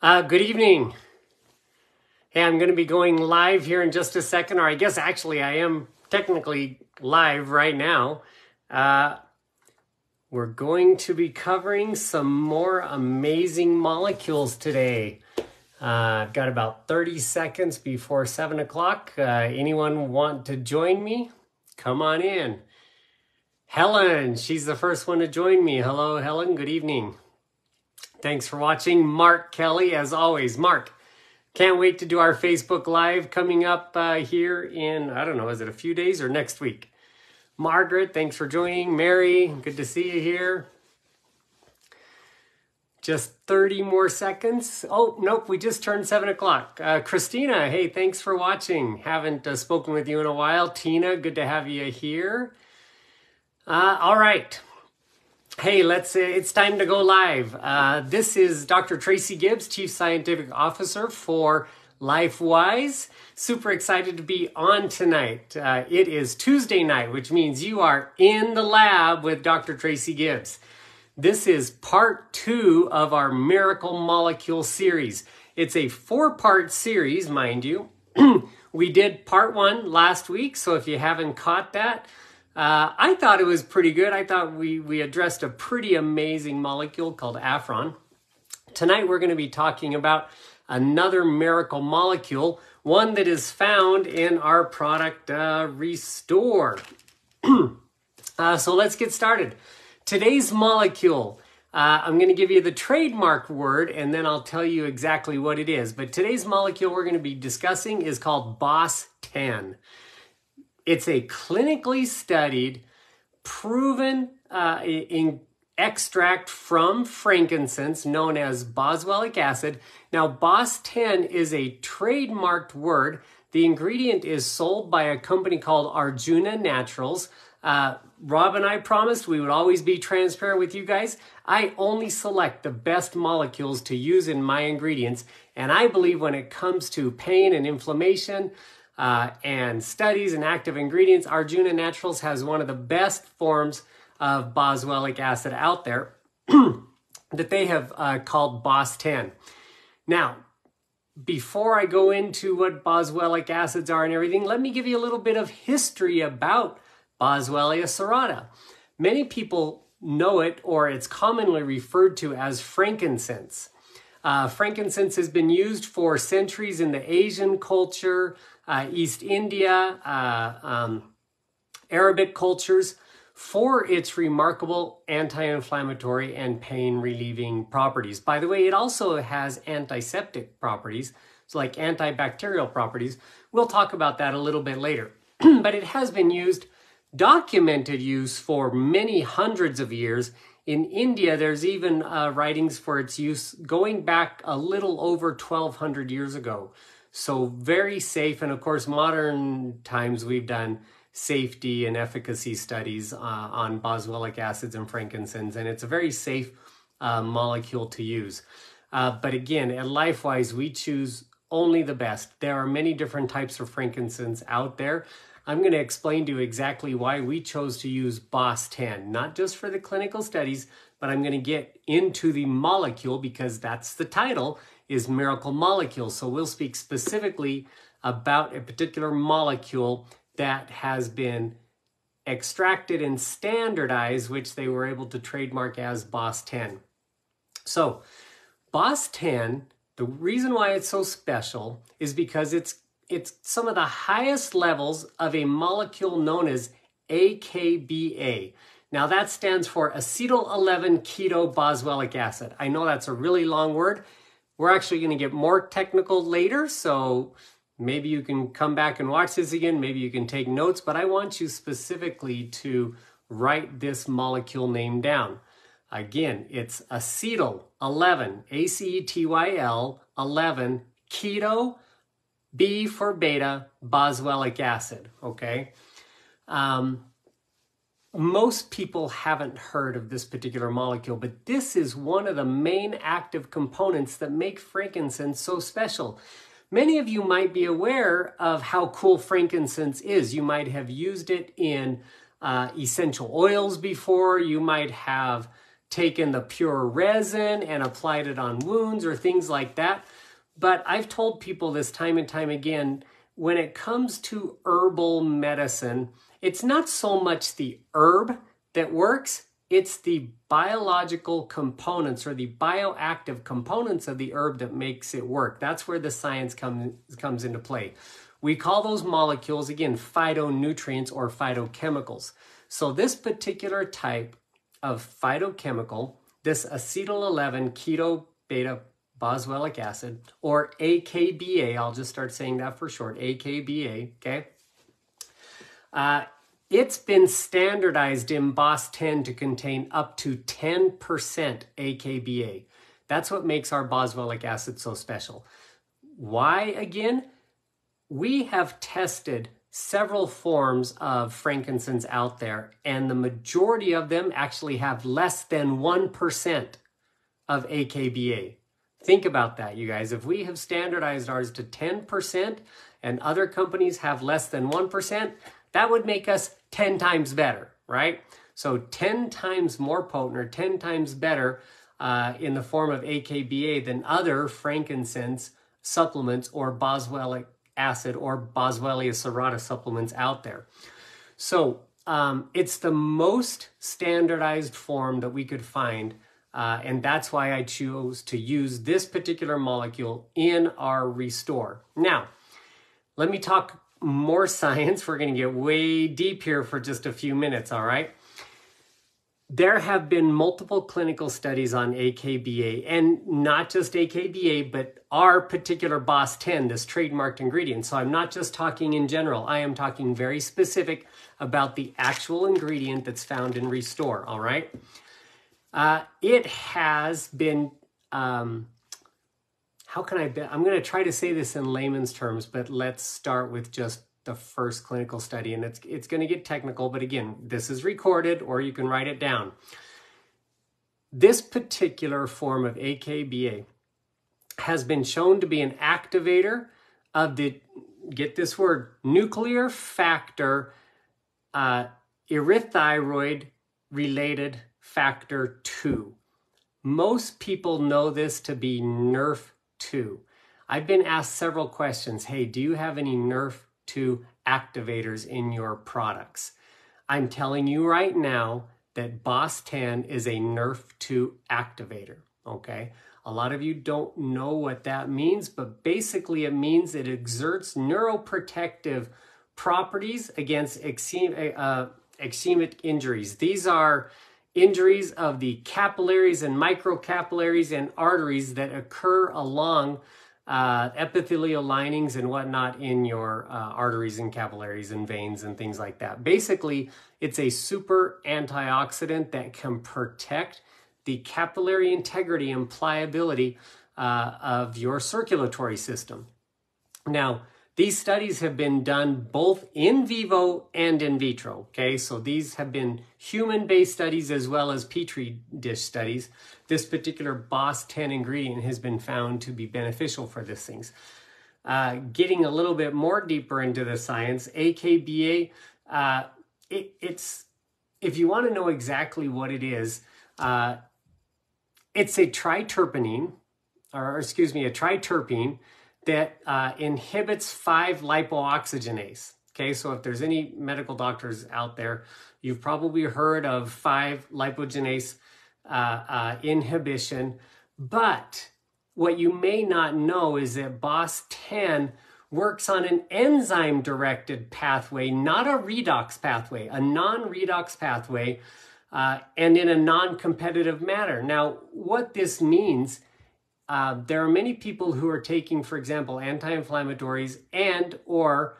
Good evening. Hey, I'm going to be going live here in just a second, or I guess actually I am technically live right now. We're going to be covering some more amazing molecules today. I've got about 30 seconds before 7 o'clock. Anyone want to join me? Come on in. Helen, she's the first one to join me. Hello, Helen. Good evening. Thanks for watching. Mark Kelly, as always. Mark, can't wait to do our Facebook Live coming up here in, I don't know, is it a few days or next week? Margaret, thanks for joining. Mary, good to see you here. Just 30 more seconds. Oh, nope, we just turned 7 o'clock. Christina, hey, thanks for watching. Haven't spoken with you in a while. Tina, good to have you here. All right. Hey, it's time to go live. This is Dr. Tracy Gibbs, Chief Scientific Officer for LifeWise. Super excited to be on tonight. It is Tuesday night, which means you are in the lab with Dr. Tracy Gibbs. This is part 2 of our Miracle Molecule series. It's a 4-part series, mind you. We did part 1 last week, so if you haven't caught that, I thought it was pretty good. I thought we addressed a pretty amazing molecule called Afron. Tonight we're going to be talking about another miracle molecule, one that is found in our product Restore. So let's get started. Today's molecule, I'm going to give you the trademark word and then I'll tell you exactly what it is. But today's molecule we're going to be discussing is called BOS-10. It's a clinically studied, proven extract from frankincense known as boswellic acid. Now, BOS-10 is a trademarked word. The ingredient is sold by a company called Arjuna Naturals. Rob and I promised we would always be transparent with you guys. I only select the best molecules to use in my ingredients. And I believe when it comes to pain and inflammation, and studies and active ingredients, Arjuna Naturals has one of the best forms of boswellic acid out there that they have called BOS-10. Now, before I go into what boswellic acids are and everything, let me give you a little bit of history about Boswellia serrata. Many people know it, or it's commonly referred to as frankincense. Frankincense has been used for centuries in the Asian culture, East India, Arabic cultures for its remarkable anti-inflammatory and pain-relieving properties. By the way, it also has antiseptic properties, so like antibacterial properties. We'll talk about that a little bit later. But it has been used, documented use for many hundreds of years. In India, there's even writings for its use going back a little over 1,200 years ago. So very safe. And of course, modern times we've done safety and efficacy studies on boswellic acids and frankincense. And it's a very safe molecule to use. But again, at LifeWise, we choose only the best. There are many different types of frankincense out there. I'm going to explain to you exactly why we chose to use BOS-10, not just for the clinical studies, but I'm going to get into the molecule because that's the title, is Miracle Molecule. So we'll speak specifically about a particular molecule that has been extracted and standardized, which they were able to trademark as BOS-10. So BOS-10, the reason why it's so special is because it's some of the highest levels of a molecule known as AKBA. Now that stands for acetyl-11-keto-boswellic acid. I know that's a really long word. We're actually going to get more technical later, so maybe you can come back and watch this again. Maybe you can take notes, but I want you specifically to write this molecule name down. Again, it's acetyl-11, ACETYL 11, keto, B for beta, boswellic acid, okay? Most people haven't heard of this particular molecule, but this is one of the main active components that make frankincense so special. Many of you might be aware of how cool frankincense is. You might have used it in essential oils before. You might have taken the pure resin and applied it on wounds or things like that. But I've told people this time and time again, when it comes to herbal medicine, it's not so much the herb that works, it's the biological components or the bioactive components of the herb that makes it work. That's where the science comes into play. We call those molecules, again, phytonutrients or phytochemicals. So this particular type of phytochemical, this acetyl-11 keto beta boswellic acid, or AKBA, I'll just start saying that for short, AKBA, okay? It's been standardized in BOS-10 to contain up to 10% AKBA. That's what makes our boswellic acid so special. Why, again? We have tested several forms of frankincense out there, and the majority of them actually have less than 1% of AKBA. Think about that, you guys. If we have standardized ours to 10% and other companies have less than 1%, that would make us 10 times better, right? So 10 times more potent or 10 times better in the form of AKBA than other frankincense supplements or boswellic acid or Boswellia serrata supplements out there. So it's the most standardized form that we could find, and that's why I chose to use this particular molecule in our Restore. Now, let me talk more science. We're going to get way deep here for just a few minutes, all right? There have been multiple clinical studies on AKBA, and not just AKBA, but our particular BOS-10, this trademarked ingredient. So I'm not just talking in general. I am talking very specific about the actual ingredient that's found in Restore, all right? It has been, I'm going to try to say this in layman's terms, but let's start with just the first clinical study, and it's going to get technical, but again, this is recorded or you can write it down. This particular form of AKBA has been shown to be an activator of the, get this word, nuclear factor erythyroid related factor 2. Most people know this to be NRF2. I've been asked several questions. Hey, do you have any NRF2 activators in your products? I'm telling you right now that BOS-10 is a NRF2 activator, okay? A lot of you don't know what that means, but basically it means it exerts neuroprotective properties against ischemic injuries. These are injuries of the capillaries and microcapillaries and arteries that occur along epithelial linings and whatnot in your arteries and capillaries and veins and things like that. Basically, it's a super antioxidant that can protect the capillary integrity and pliability of your circulatory system. Now, these studies have been done both in vivo and in vitro, okay? So these have been human-based studies as well as Petri dish studies. This particular BOS-10 ingredient has been found to be beneficial for these things. Getting a little bit more deeper into the science, AKBA, it's if you want to know exactly what it is, it's a triterpene that inhibits 5-lipoxygenase. Okay, so if there's any medical doctors out there, you've probably heard of 5-lipogenase inhibition. But what you may not know is that BOS-10 works on an enzyme-directed pathway, not a redox pathway, a non-redox pathway, and in a non-competitive manner. Now, what this means, there are many people who are taking, for example, anti-inflammatories and or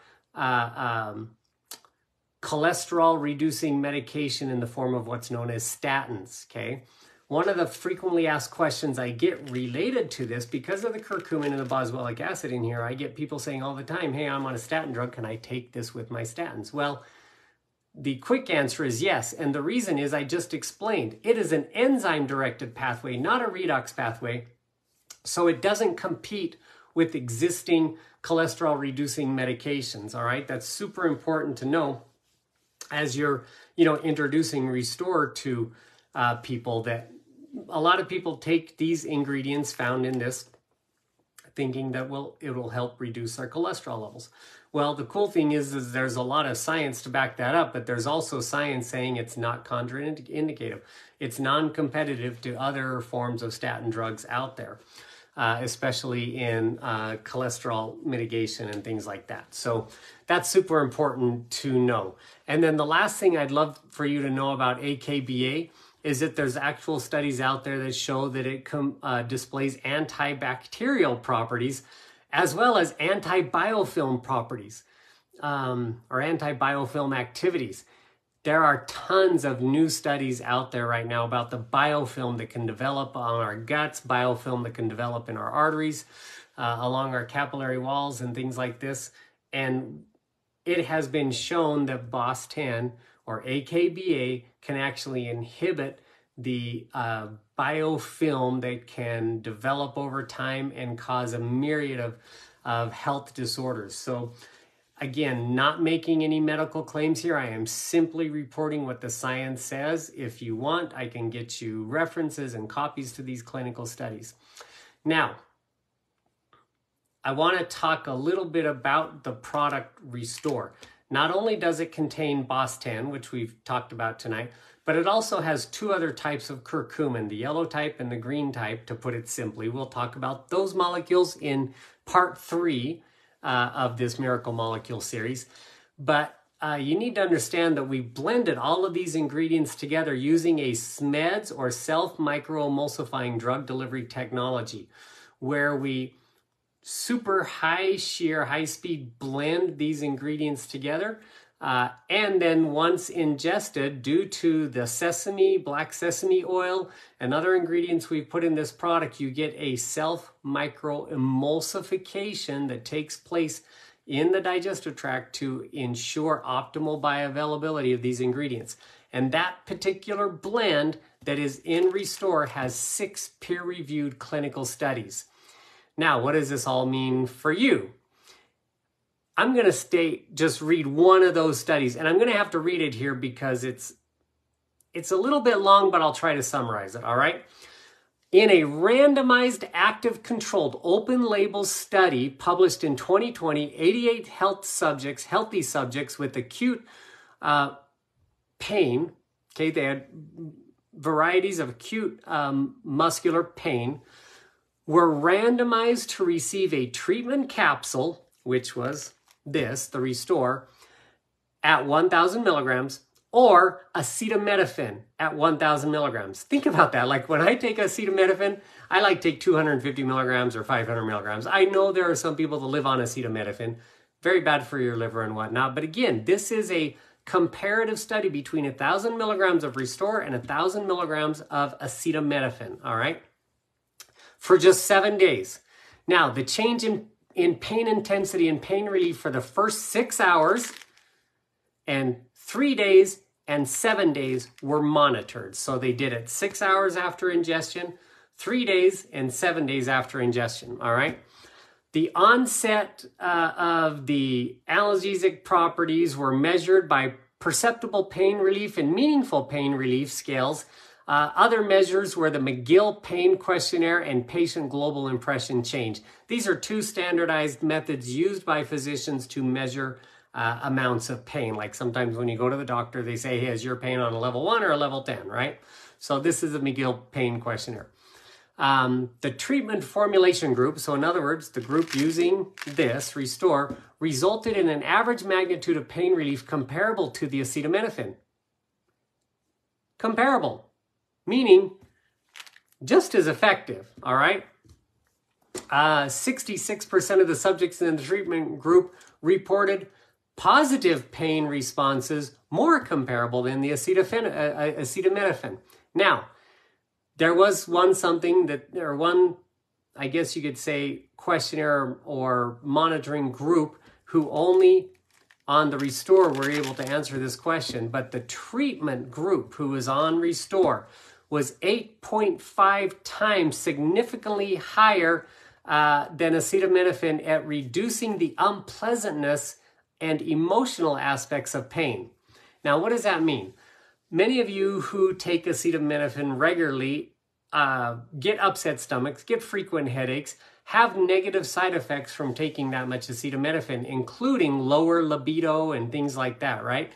cholesterol-reducing medication in the form of what's known as statins, okay? One of the frequently asked questions I get related to this, because of the curcumin and the boswellic acid in here, I get people saying all the time, hey, I'm on a statin drug, can I take this with my statins? Well, the quick answer is yes, and the reason is I just explained. It is an enzyme-directed pathway, not a redox pathway, so it doesn't compete with existing cholesterol-reducing medications, all right? That's super important to know as you're, introducing Restore to people, that a lot of people take these ingredients found in this thinking that, well, it will help reduce their cholesterol levels. Well, the cool thing is there's a lot of science to back that up, but there's also science saying it's not contraindicative. It's non-competitive to other forms of statin drugs out there, especially in cholesterol mitigation and things like that. So that's super important to know. And then the last thing I'd love for you to know about AKBA is that there's actual studies out there that show that it displays antibacterial properties as well as anti-biofilm properties or anti-biofilm activities. There are tons of new studies out there right now about the biofilm that can develop on our guts, biofilm that can develop in our arteries, along our capillary walls and things like this. And it has been shown that BOS10 or AKBA can actually inhibit the biofilm that can develop over time and cause a myriad of health disorders. So again, not making any medical claims here. I am simply reporting what the science says. If you want, I can get you references and copies to these clinical studies. Now, I want to talk a little bit about the product Restore. Not only does it contain BOS10, which we've talked about tonight, but it also has two other types of curcumin, the yellow type and the green type, to put it simply. We'll talk about those molecules in part 3 of this Miracle Molecule series. But you need to understand that we blended all of these ingredients together using a SMEDS or self-microemulsifying drug delivery technology, where we super high shear, high speed blend these ingredients together. And then once ingested, due to the sesame, black sesame oil, and other ingredients we put in this product, you get a self-microemulsification that takes place in the digestive tract to ensure optimal bioavailability of these ingredients. And that particular blend that is in Restore has 6 peer-reviewed clinical studies. Now, what does this all mean for you? I'm going to just read one of those studies, and I'm going to have to read it here because it's a little bit long, but I'll try to summarize it, all right? In a randomized, active, controlled, open-label study published in 2020, 88 healthy subjects with acute pain, okay, they had varieties of acute muscular pain, were randomized to receive a treatment capsule, which was the Restore, at 1,000 milligrams, or acetaminophen at 1,000 milligrams. Think about that. Like when I take acetaminophen, I like take 250 milligrams or 500 milligrams. I know there are some people that live on acetaminophen. Very bad for your liver and whatnot. But again, this is a comparative study between 1,000 milligrams of Restore and 1,000 milligrams of acetaminophen, all right? For just 7 days. Now, the change in pain intensity and pain relief for the first 6 hours and 3 days and 7 days were monitored. So they did it 6 hours after ingestion, 3 days and 7 days after ingestion, all right? The onset of the analgesic properties were measured by perceptible pain relief and meaningful pain relief scales. Other measures were the McGill Pain Questionnaire and Patient Global Impression Change. These are 2 standardized methods used by physicians to measure amounts of pain. Like sometimes when you go to the doctor, they say, hey, is your pain on a level 1 or a level 10, right? So this is the McGill Pain Questionnaire. The treatment formulation group, so in other words, the group using this, Restore, resulted in an average magnitude of pain relief comparable to the acetaminophen. Comparable. Meaning just as effective, all right? 66% of the subjects in the treatment group reported positive pain responses more comparable than the acetaminophen. Now, there was one, I guess you could say, questionnaire or monitoring group who only on the Restore were able to answer this question, but the treatment group who was on Restore was 8.5 times significantly higher than acetaminophen at reducing the unpleasantness and emotional aspects of pain. Now, what does that mean? Many of you who take acetaminophen regularly get upset stomachs, get frequent headaches, have negative side effects from taking that much acetaminophen, including lower libido and things like that, right?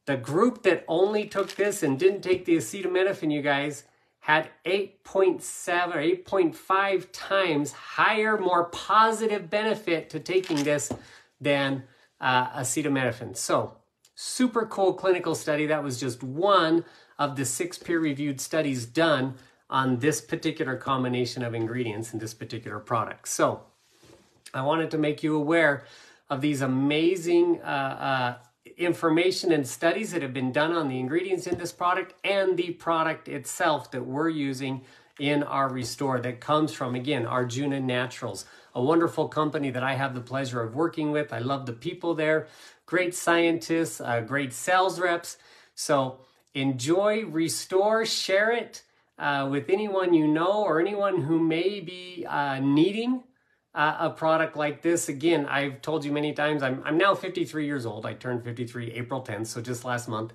The group that only took this and didn't take the acetaminophen, you guys, had 8.7 or 8.5 times higher, more positive benefit to taking this than acetaminophen. So, super cool clinical study. That was just one of the 6 peer-reviewed studies done on this particular combination of ingredients in this particular product. So, I wanted to make you aware of these amazing information and studies that have been done on the ingredients in this product and the product itself that we're using in our Restore that comes from, again, Arjuna Naturals, a wonderful company that I have the pleasure of working with. I love the people there, great scientists, great sales reps. So enjoy Restore, share it with anyone you know or anyone who may be needing a product like this. Again, I've told you many times, I'm now 53 years old. I turned 53 April 10th, so just last month.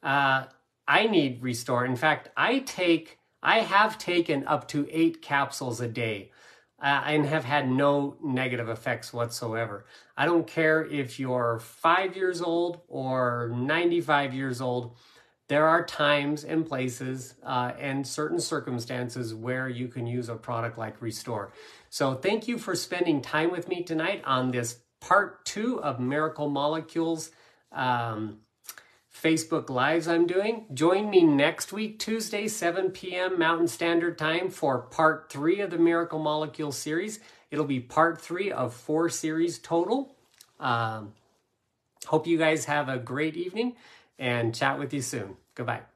I need Restore. In fact, I have taken up to 8 capsules a day and have had no negative effects whatsoever. I don't care if you're 5 years old or 95 years old. There are times and places and certain circumstances where you can use a product like Restore. So thank you for spending time with me tonight on this part 2 of Miracle Molecules Facebook Lives I'm doing. Join me next week, Tuesday, 7 p.m. Mountain Standard Time for part 3 of the Miracle Molecules series. It'll be part 3 of 4 series total. Hope you guys have a great evening and chat with you soon. Goodbye.